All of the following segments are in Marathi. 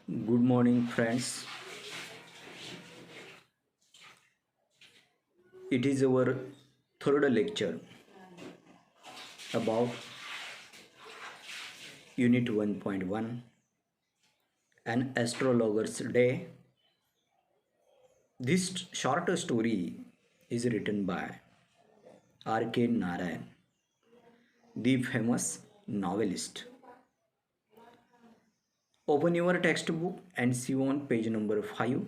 Good morning, friends. It is our third lecture about Unit 1.1 An Astrologer's Day. This short story is written by R.K. Narayan, the famous novelist. Open your textbook and see on page number 5.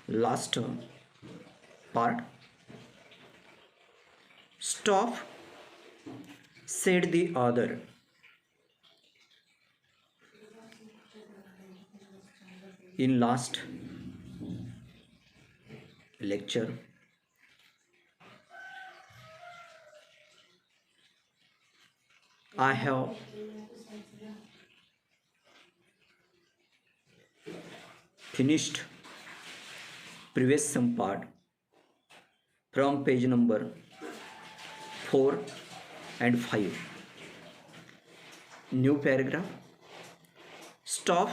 Last part. Stop, said the author. In last lecture, I have finished previous some part from page number 4 and 5. New paragraph. Stop,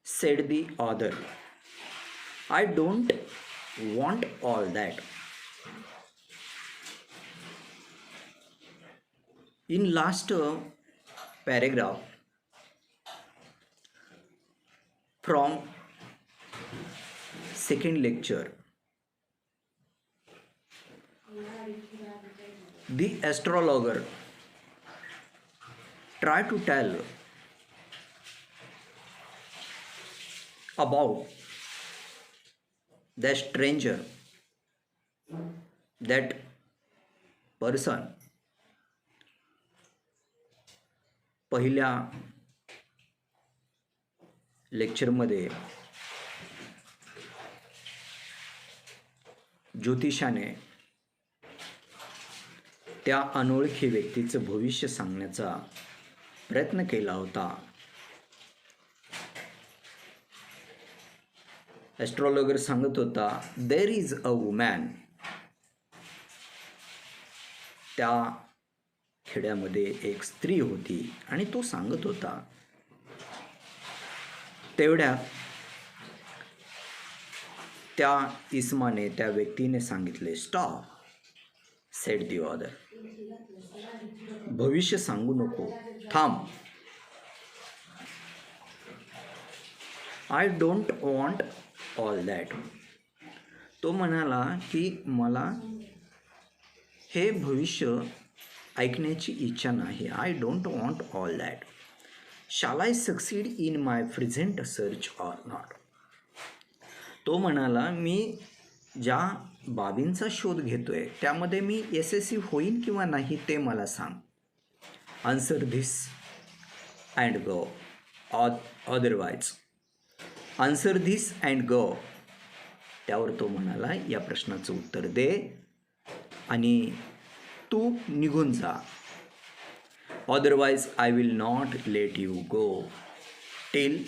said the author. I don't want all that. In last paragraph from second lecture, the astrologer tried to tell about the stranger, that person. पहिल्या लेक्चरमध्ये ज्योतिषाने त्या अनोळखी व्यक्तीचं भविष्य सांगण्याचा प्रयत्न केला होता. ॲस्ट्रॉलॉगर सांगत होता, देर इज अ वुमॅन. त्या खेड्यामध्ये एक स्त्री होती आणि तो सांगत होता. तेवढ्यात त्या इसमाने, त्या व्यक्तीने सांगितले, स्टॉप, सेड दी ऑदर. भविष्य सांगू नको, थांब. I don't want all that. तो म्हणाला की मला हे भविष्य ऐकण्याची इच्छा नाही. I don't want all that. Shall I succeed in my present search or not. तो म्हणाला, मी ज्या बाबींचा शोध घेतोय त्यामध्ये मी यशस्वी होईन किंवा नाही ते मला सांग. Answer this and go, otherwise. Answer this and go. त्यावर तो म्हणाला, या प्रश्नाचं उत्तर दे आणि तू निघून जा. Otherwise I will not let you go till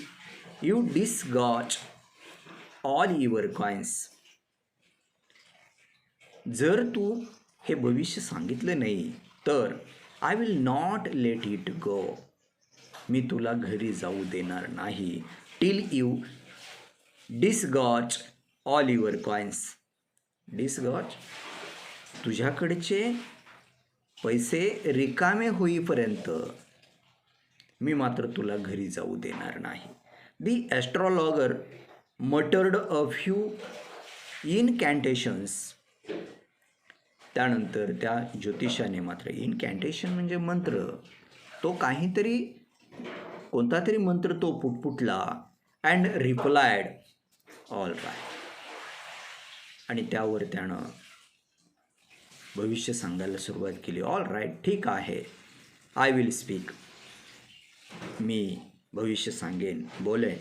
you disgorge all your coins. जर तू हे भविष्य सांगितलं नाही तर I will not let it go. मी तुला घरी जाऊ देणार नाही. Till you disgorge all your coins. Disgorge, तुझ्याकडचे पैसे रिकामे होईपर्यंत मी मात्र तुला घरी जाऊ देणार नाही. दी ॲस्ट्रॉलॉगर मटर्ड अ फ्यू इनकॅन्टेशन्स. त्यानंतर त्या ज्योतिषाने मात्र, इनकॅन्टेशन म्हणजे मंत्र, तो काहीतरी कोणता तरी मंत्र तो पुटपुटला. And replied all right. आणि त्यावर त्यानं भविष्य सांगायला सुरुवात केली. ऑल राईट, ठीक आहे, आय विल स्पीक. मी भविष्य सांगेन, बोलेन.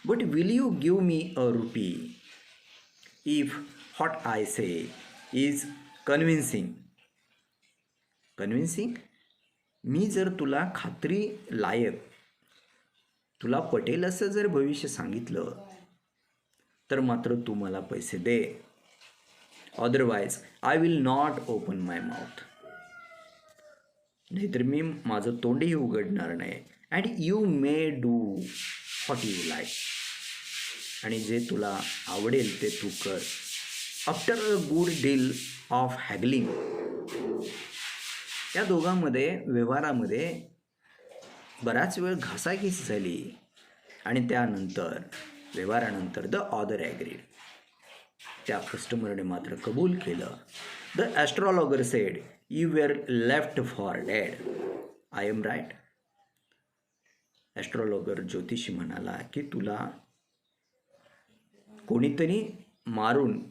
But will you give me a rupee if what I say is convincing. Convincing, मी जर तुला खात्री लायक, तुला पटेल असं जर भविष्य सांगितलं तर मात्र तू मला पैसे दे. Otherwise I will not open my mouth. नाहीतर मी माझं तोंडही उघडणार नाही. And you may do what you like. आणि जे तुला आवडेल ते तू कर. After a good deal of haggling. या दोघांमध्ये व्यवहारामध्ये बराच वेळ घासाघीस झाली आणि त्यानंतर व्यवहारानंतर द ऑदर ॲग्रीड. त्या कस्टमरने मात्र कबूल केलं. The astrologer said you were left for dead. I am right. Astrologer ज्योतिषी म्हणाला की तुला कोणीतरी मारून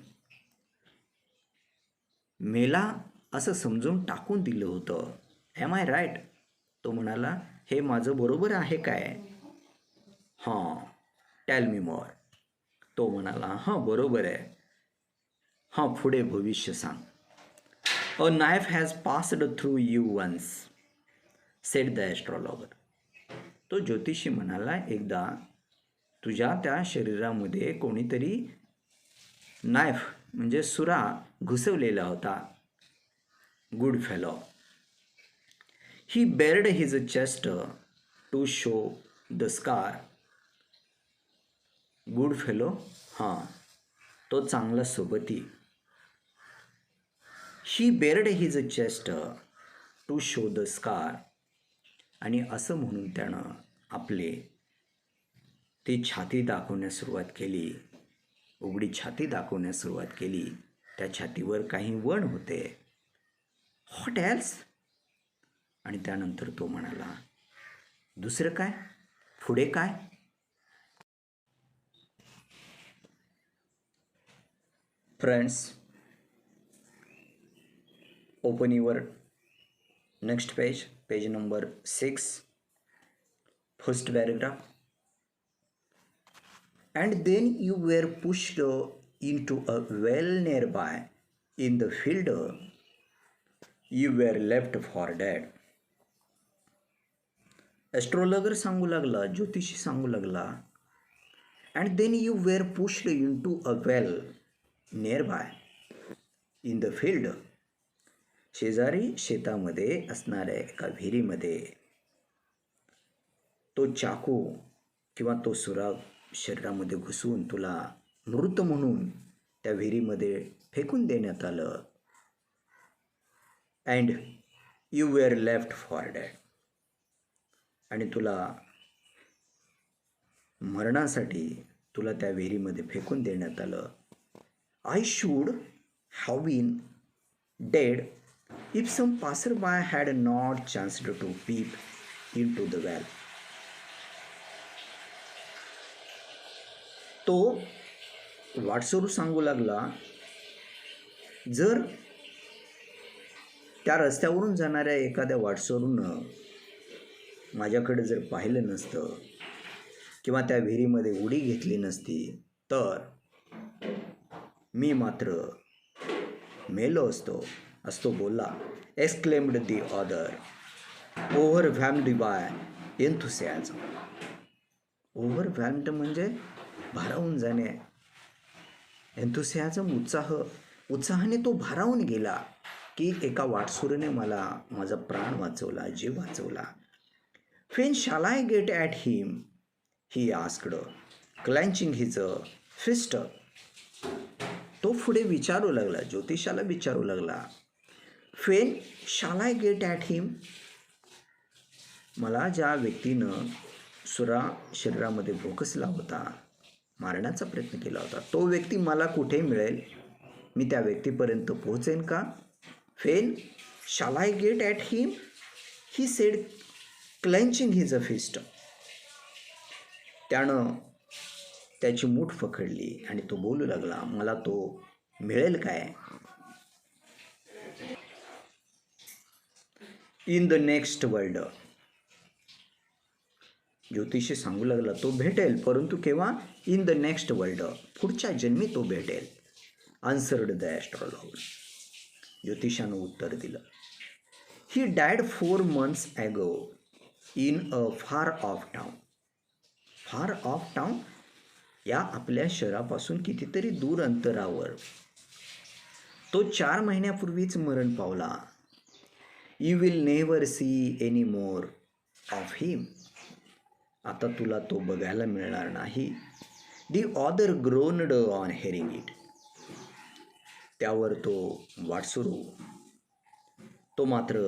मेला असं समजून टाकून दिलं होतं. Am I right. तो म्हणाला हे माझं बरोबर आहे काय. हां, टेल मी मोर. तो म्हणाला हां बरोबर आहे. हां, पुढे भविष्य सांग. A knife has passed through you once said the astrologer. तो ज्योतिषी म्हणाला एकदा तुझ्या त्या शरीरामध्ये कोणीतरी नाईफ म्हणजे सुरा घुसवलेला होता. Good fellow. He bared his chest to show the scar. Good fellow. हां, तो चांगला सोबती. He bared his chest to show the scar. आणि असं म्हणून त्यानं आपले ती छाती दाखवण्यास सुरुवात केली. उघडी छाती दाखवण्यास सुरुवात केली. त्या छातीवर काही वण होते. What else. आणि त्यानंतर तो म्हणाला दुसरं काय, पुढे काय. Friends, open your next page, page number 6, first paragraph. And then you were pushed into a well nearby. In the field, you were left for dead. ॲस्ट्रॉलॉगर सांगू लागला, ज्योतिषी सांगू लागला, and then you were pushed into a well nearby. In the field, शेजारी शेतामध्ये असणाऱ्या एका विहिरीमध्ये तो चाकू किंवा तो सुरा शरीरामध्ये घुसवून तुला मृत म्हणून त्या विहिरीमध्ये फेकून देण्यात आलं. And you were left for dead. आणि तुला मरणासाठी तुला त्या विहिरीमध्ये फेकून देण्यात आलं. I should have been dead if some passer by had not chanced to peep in to the well. तो वाटसरू सांगू लागला, जर त्या रस्त्यावरून जाणाऱ्या एखाद्या वाटसरूनं माझ्याकडे जर पाहिलं नसतं किंवा त्या विहिरीमध्ये उडी घेतली नसती तर मी मात्र मेलो असतो बोलला. एक्सक्लेम्ड दी ऑदर, ओव्हरव्हॅल्म्ड बाय एन्थुसियाझम. ओव्हरव्हॅल्म्ड म्हणजे भारावून जाणे. एन्थुसियाझम उत्साहाने तो भारावून गेला की एका वाटसुरीने मला माझा प्राण वाचवला, जीव वाचवला. When shall I get at him? he asked, clenching his fist. तो पुढे विचारू लागला, ज्योतिषाला विचारू लागला, When shall I get at him? मला ज्या व्यक्तीनं सुरा शरीरामध्ये भोकसला होता, मारण्याचा प्रयत्न केला होता, तो व्यक्ती मला कुठे मिळेल? मी त्या व्यक्तीपर्यंत पोहोचेन का? When shall I get at him? he said, clenching his fist. त्यानं त्याची मूठ पकडली आणि तो बोलू लागला, मला तो मिळेल काय? In the next world. ज्योतिषी सांगू लागला, तो भेटेल, परंतु केव्हा? इन द नेक्स्ट वर्ल्ड, पुढच्या जन्मी तो भेटेल. Answered the ॲस्ट्रॉलॉगर. ज्योतिषानं उत्तर दिलं. He died 4 months ago in a far off town. Far off town या आपल्या शहरापासून कितीतरी दूर अंतरावर. तो 4 महिन्यापूर्वीच मरण पावला. You will never see any more of him. आता तुला तो बघायला मिळणार नाही. The other groaned on hearing it. त्यावर तो वाटसरू तो मात्र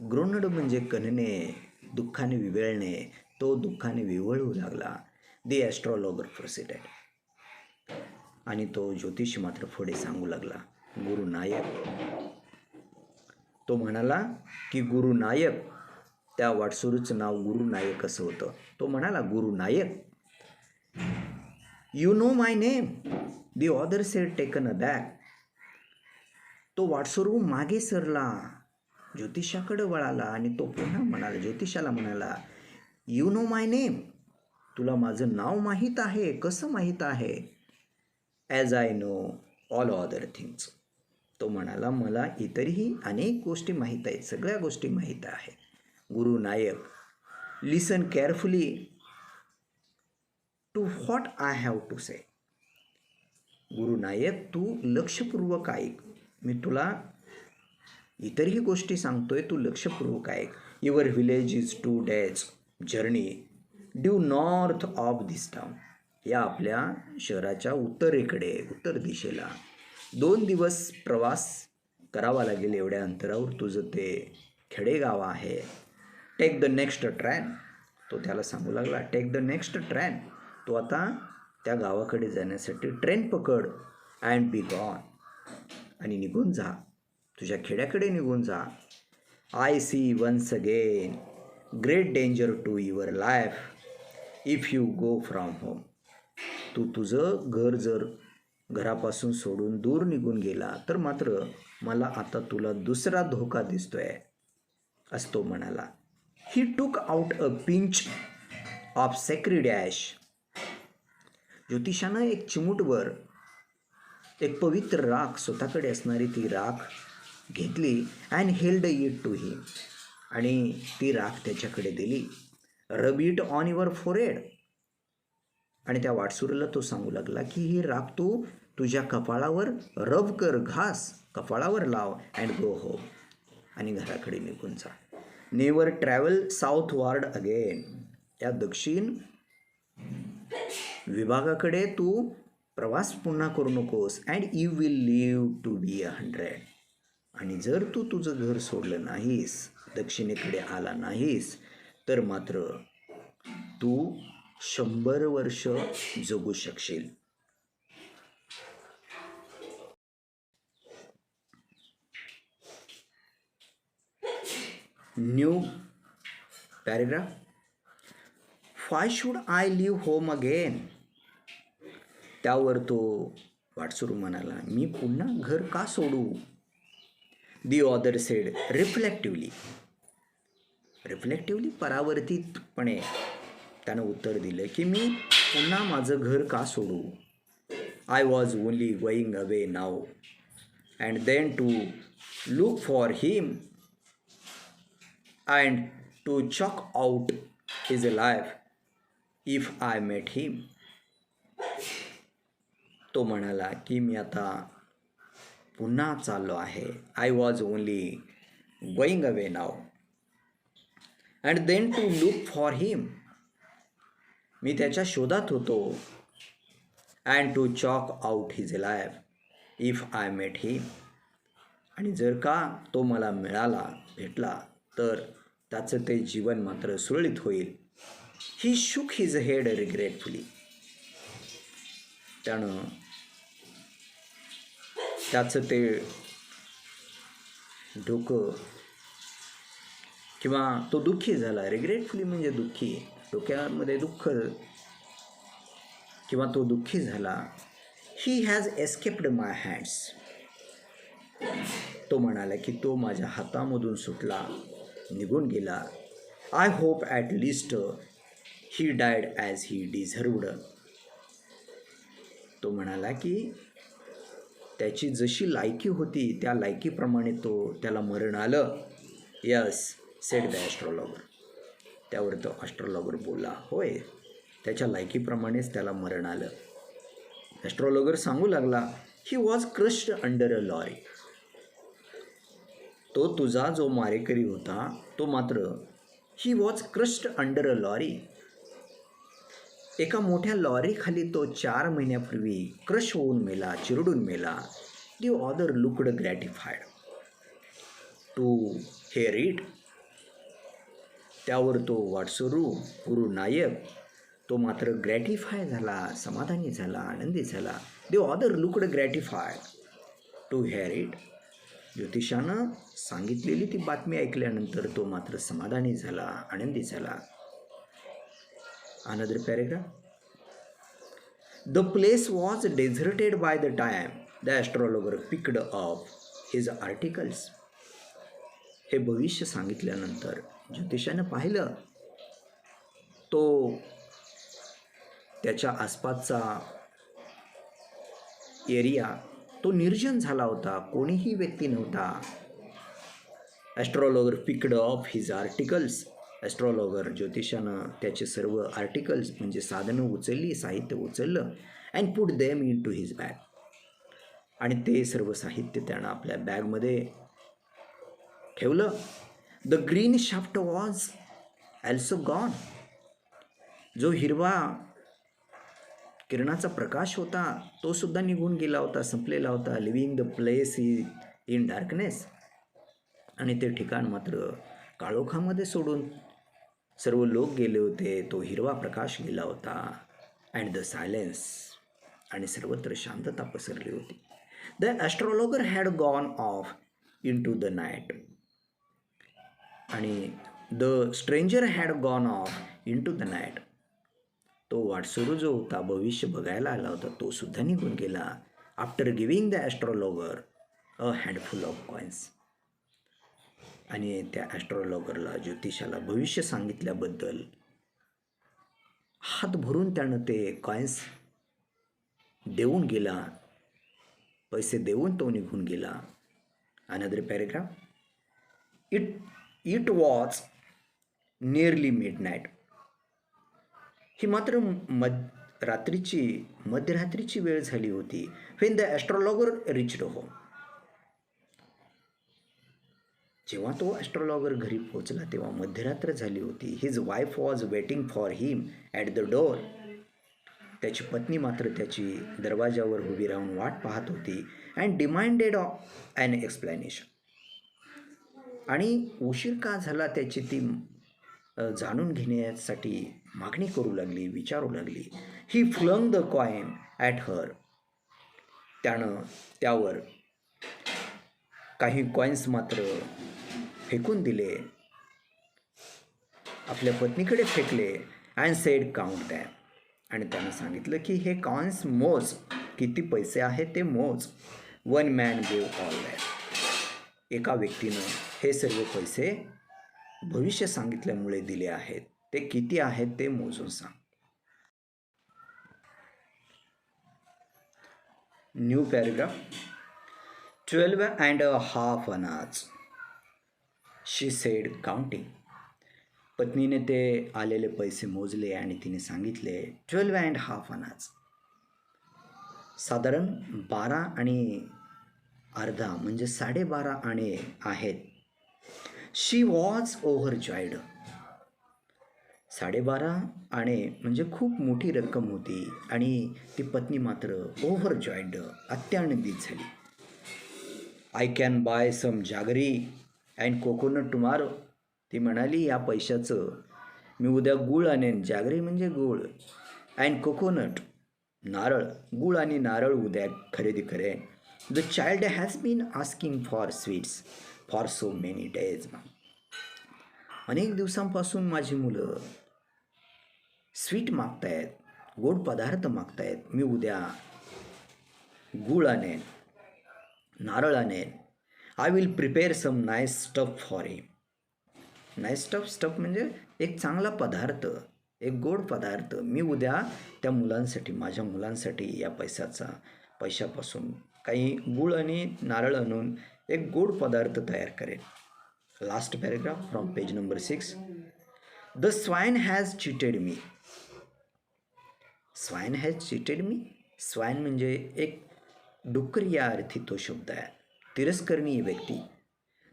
ग्रोनड म्हणजे कणणे, दुःखाने विव्हळणे, तो दुःखाने विव्हळू लागला. दी ॲस्ट्रॉलॉगर प्रोसिडेड. आणि तो ज्योतिषी मात्र पुढे सांगू लागला, गुरु नायक. तो म्हणाला की गुरु नायक, त्या वाटसरूचं नाव गुरु नायक असं होतं. तो म्हणाला, Guru Nayak, you know my name. The other said taken a back. तो वाटसरू मागे सरला, ज्योतिषाकडे वळाला आणि तो पुन्हा म्हणाला, ज्योतिषाला म्हणाला, यू नो माय नेम. तुला माझं नाव माहीत आहे. कसं माहीत आहे? As I know all other things. तो म्हणाला, मला इतरही अनेक गोष्टी माहीत आहेत, सगळ्या गोष्टी माहीत आहेत. Guru Nayak, listen carefully to what I have to say. Guru Nayak, तू लक्षपूर्वक ऐक. मी तुला इतरही गोष्टी सांगतोय, तू लक्षपूर्वक ऐक. Your village is 2 days journey due north of this town. या आपल्या शहराच्या उत्तर दिशेला 2 दिवस प्रवास करावा लागेल. एवढ्या अंतरावर तुझं ते खेडेगाव आहे. Take the next train. तो त्याला सांगू लागला, टेक द नेक्स्ट ट्रेन. तो आता त्या गावाकडे जाण्यासाठी ट्रेन पकड. And be gone. आणि निघून जा, तुझ्या खेड्याकडे निघून जा. I see once again great danger to your life if you go from home. तू तुझं घर जर घरापासून सोडून दूर निघून गेला तर मात्र मला आता तुला दुसरा धोका दिसतोय, असं तो म्हणाला. He took out a pinch of sacred ash. ज्योतिषानं एक चिमूटवर एक पवित्र राख, स्वतःकडे असणारी ती राख घेतली. अँड हेल्ड इट टू हिम. आणि ती राख त्याच्याकडे दिली. Rub it on your forehead. आणि त्या वाटसुरीला तो सांगू लागला की ही राख तू तुझ्या कपाळावर रब कर, घास कपाळावर लाव. And go home. आणि घराकडे निघून जा. Never travel southward again. या दक्षिण विभागाकडे तू प्रवास पुन्हा करू नकोस. And you will live to be 100. आणि जर तू तुझं घर सोडलं नाहीस, दक्षिणेकडे आला नाहीस, तर मात्र तू 100 वर्ष जगू शकशील. New paragraph. Why should I leave home again. त्यावर तो वाटसरू म्हणाला, मी पुन्हा घर का सोडू. दी ऑदर सेड रिफ्लेक्टिव्हली. परावर्तितपणे त्यानं उत्तर दिलं की मी पुन्हा माझं घर का सोडू. I was only going away now and then to look for him and to chalk out his life if I met him. तो म्हणाला की मी आता पुन्हा चाललो आहे. I was only going away now and then to look for him. मी त्याच्या शोधात होतो. And to chalk out his life if I met him. आणि जर का तो मला भेटला तर त्याचं ते जीवन मात्र सुरळीत होईल. ही शुक हिज हेड रिग्रेटफुली. त्यानं त्याचं ते डोकं किंवा तो दुःखी झाला. रिग्रेटफुली म्हणजे दुःखी, डोक्यामध्ये दुःख किंवा तो दुःखी झाला. He has escaped my hands. तो म्हणाला की तो माझ्या हातामधून सुटला, निघून गेला. I hope at least he died as he deserved. तो म्हणाला की त्याची जशी लायकी होती त्या लायकीप्रमाणे त्याला मरण आलं. Yes said the astrologer. त्यावर तो ॲस्ट्रॉलॉगर बोलला, होय, त्याच्या लायकीप्रमाणेच त्याला मरण आलं. ॲस्ट्रॉलॉगर सांगू लागला, he was crushed under a lorry. तो तुझा जो मारेकरी होता तो मात्र he was crushed under a lorry. एका मोठ्या लॉरीखाली तो 4 महिन्यापूर्वी क्रश होऊन मेला, चिरडून मेला. The other looked gratified to hear it. त्यावर तो वाटसरू गुरु नायक तो मात्र ग्रॅटिफाय झाला, समाधानी झाला, आनंदी झाला. The other looked gratified to hear it. ज्योतिषानं सांगितलेली ती बातमी ऐकल्यानंतर तो मात्र समाधानी झाला, आनंदी झाला. Another paragraph. The place was deserted by the time the astrologer picked up his articles. हे भविष्य सांगितल्यानंतर ज्योतिषानं पाहिलं तो त्याच्या आसपासचा एरिया तो निर्जन झाला होता, कोणीही व्यक्ती नव्हता. Astrologer picked up his articles. Astrologer ज्योतिषानं त्याचे सर्व आर्टिकल्स म्हणजे साधनं उचलली, साहित्य उचललं and put them into his bag. आणि ते सर्व साहित्य त्यानं आपल्या बॅगमध्ये ठेवलं. The green shaft was also gone. जो हिरवा किरणाचा प्रकाश होता तो सुद्धा निघून गेला होता, संपलेला होता. Living the place in darkness. आणि ते ठिकाण मात्र काळोखामध्ये सोडून सर्व लोक गेले होते. तो हिरवा प्रकाश गेला होता. And the silence. आणि सर्वत्र शांतता पसरली होती. The astrologer had gone off in to the night. आणि the stranger had gone off in to the night. तो वाटसरू जो होता, भविष्य बघायला आला होता, तो सुद्धा निघून गेला. After giving the astrologer a handful of coins. आणि त्या ॲस्ट्रॉलॉगरला, ज्योतिषाला भविष्य सांगितल्याबद्दल हात भरून त्यानं ते कॉइन्स देऊन गेला, पैसे देऊन तो निघून गेला. Another paragraph. It was nearly midnight. ही मात्र मध्यरात्रीची वेळ झाली होती. When the astrologer reached home. जेव्हा तो ॲस्ट्रॉलॉगर घरी पोहोचला तेव्हा मध्यरात्र झाली होती. His wife was waiting for him at the door. त्याची पत्नी मात्र त्याची दरवाजावर उभी राहून वाट पाहत होती. And demanded an explanation. आणि उशीर का झाला त्याची ती जाणून घेण्यासाठी मागणी करू लागली, विचारू लागली. ही फ्लंग द कॉइन ॲट हर. त्यानं त्यावर काही कॉइन्स मात्र फेकून दिले, आपल्या पत्नीकडे फेकले. And sed count them. आणि त्यानं सांगितलं की हे कॉइन्स मोज, किती पैसे आहेत ते मोज. One man gave all that. एका व्यक्तीनं हे सर्व पैसे भविष्य सांगितल्यामुळे दिले आहेत, ते किती आहेत ते मोजून सांग. New paragraph. 12.5 आनाज शी सेड काउंटिंग. पत्नीने ते आलेले पैसे मोजले आणि तिने सांगितले 12.5 आनाज. साधारण 12 आणि अर्धा म्हणजे 12.5 आणे आहेत. शी वॉज ओव्हरजॉयड. 12.5 आणे म्हणजे खूप मोठी रक्कम होती आणि ती पत्नी मात्र ओव्हरजॉयड, अत्यानंदित झाली. I can buy some jaggery and coconut tomorrow. ती म्हणाली या पैशाचं मी उद्या गूळ आणेन. जागरी म्हणजे गूळ. अँड कोकोनट नारळ. गूळ आणि नारळ उद्या खरेदी करेन. The child has been asking for sweets for so many days. अनेक दिवसांपासून माझी मुलं स्वीट मागतायत, गोड पदार्थ मागतायत. मी उद्या गूळ आणेन, नारळ आणेन. I will prepare some nice stuff for him. Nice stuff म्हणजे एक चांगला पदार्थ, एक गोड पदार्थ. मी उद्या त्या मुलांसाठी, माझ्या मुलांसाठी या पैशापासून काही गूळ आणि नारळ आणून एक गोड पदार्थ तयार करेन. Last paragraph from page number 6. The swine has cheated me. Swine has cheated me. Swine म्हणजे एक डुक्कर या अर्थी तो शब्द आहे, तिरस्करणीय व्यक्ती.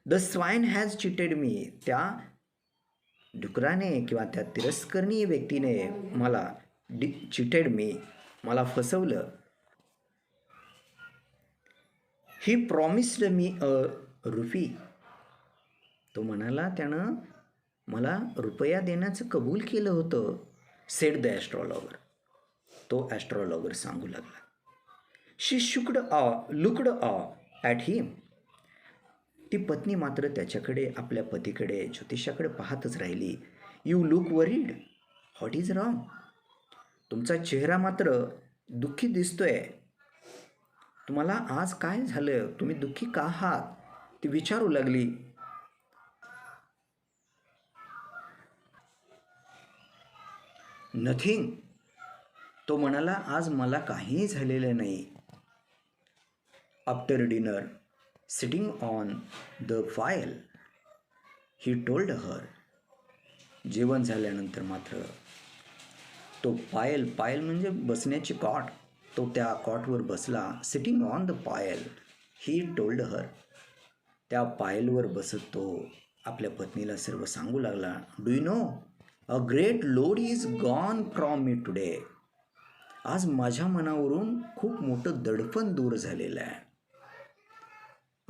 द स्वाईन हॅज चिटेड मी. त्या डुकराने किंवा त्या तिरस्करणीय व्यक्तीने मला चिटेड मी, मला फसवलं. He promised me a RuPay, तो म्हणाला त्यानं मला रुपया देण्याचं कबूल केलं होतं. सेड द ॲस्ट्रॉलॉगर, तो ॲस्ट्रॉलॉगर सांगू लागला. शी लुकड ॲट हिम, ती पत्नी मात्र त्याच्याकडे, आपल्या पतीकडे, ज्योतिषाकडे पाहतच राहिली. You look worried, what is wrong, तुमचा चेहरा मात्र दुःखी दिसतोय, तुम्हाला आज काय झालं, तुम्ही दुःखी का आहात, ती विचारू लागली. नथिंग, तो म्हणाला आज मला काहीही झालेलं नाही. After dinner, sitting on the file, he told her, जेवण झाल्यानंतर मात्र तो पायल म्हणजे बसण्याची कॉट, तो त्या कॉटवर बसला. Sitting on the Payal, he told her, त्या पायलवर बसत तो आपल्या पत्नीला सर्व सांगू लागला. Do you know, a great load is gone from me today, आज माझ्या मनावरून खूप मोठं दडपण दूर झालेलं आहे.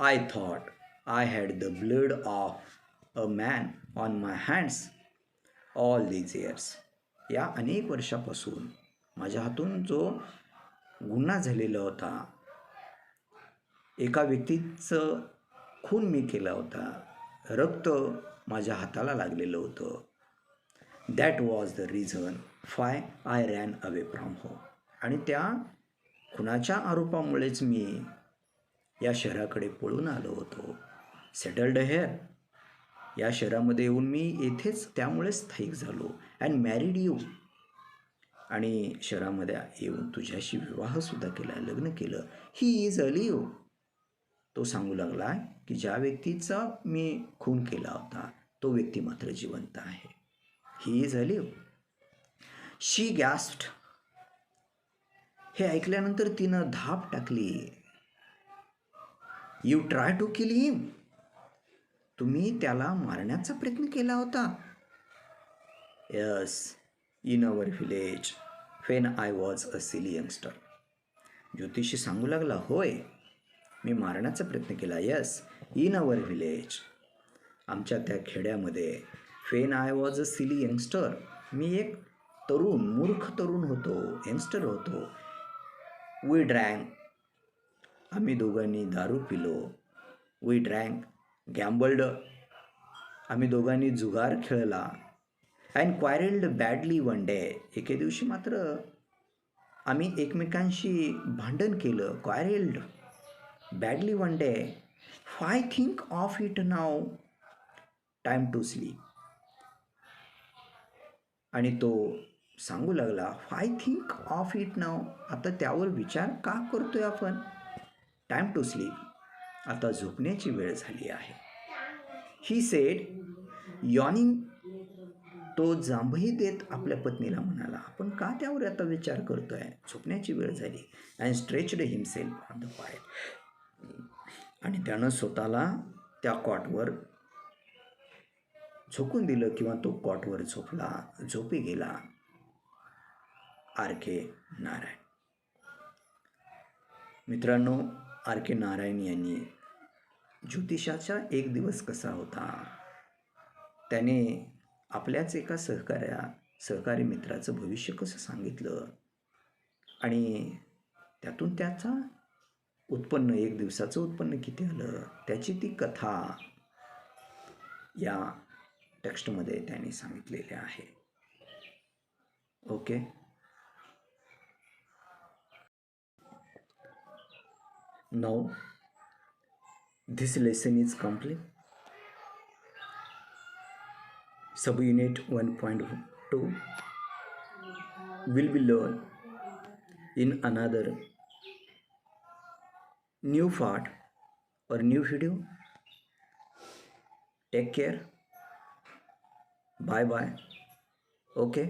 I thought I had the blood of a man on my hands all these years, या अनेक वर्षापासून माझ्या हातून जो गुन्हा झालेला होता, एका व्यक्तीचं खून मी केला होता, रक्त माझ्या हाताला लागलेलं होतं. That was the reason five I ran away from home, आणि त्या खुनाच्या आरोपामुळेच मी या शहराकडे पळून आलो होतो. सेटल्ड हेअर, या शहरामध्ये येऊन मी येथेच त्यामुळे स्थायिक झालो. अँड मॅरिड यू, आणि शहरामध्ये येऊन तुझ्याशी विवाहसुद्धा केला, लग्न केलं. ही इज अलिव्ह, तो सांगू लागला की ज्या व्यक्तीचा मी खून केला होता तो व्यक्ती मात्र जिवंत आहे. He is अलिव्ह. शी गॅस्प्ड, हे ऐकल्यानंतर तिनं धाप टाकली. You try to kill him, तुम्ही त्याला मारण्याचा प्रयत्न केला होता. Yes, in our village when I was a silly youngster, ज्योतिषी सांगू लागला. होय, मी मारण्याचा प्रयत्न केला. यस, इन अवर विलेज, आमच्या त्या खेड्यामध्ये. When I was a silly youngster, मी एक तरुण, मूर्ख तरुण होतो, यंगस्टर होतो. वी ड्रँक, आम्ही दोघांनी दारू पिलो. वी ड्रँक, गॅम्बल्ड, आम्ही दोघांनी जुगार खेळला. And quarrelled badly one day, एके दिवशी मात्र आम्ही एकमेकांशी भांडण केलं. Quarrelled badly one day. Why think of it now, time to sleep, आणि तो सांगू लागला. Why think of it now, आता त्यावर विचार का करतोय आपण. टाईम टू स्लीप, आता झोपण्याची वेळ झाली आहे. ही सेड यॉनिंग, तो जांभई देत आपल्या पत्नीला म्हणाला, आपण का त्यावर आता विचार करतोय, झोपण्याची वेळ झाली. And stretched himself on the pyol, आणि त्यानं स्वतःला त्या कॉटवर झोकून दिलं, किंवा तो कॉटवर झोपी गेला. आर के नारायण. मित्रांनो, आर के नारायण यांनी ज्योतिषाचा एक दिवस कसा होता, त्याने आपल्याच एका सहकारी मित्राचं भविष्य कसं सांगितलं, आणि त्यातून त्याचा उत्पन्न, एक दिवसाचं उत्पन्न किती आलं, त्याची ती कथा या टेक्स्टमध्ये त्यांनी सांगितलेले आहे. Okay, now this lesson is complete. Subunit 1.2 will be learned in another new part or new video. Take care. Bye bye. Okay.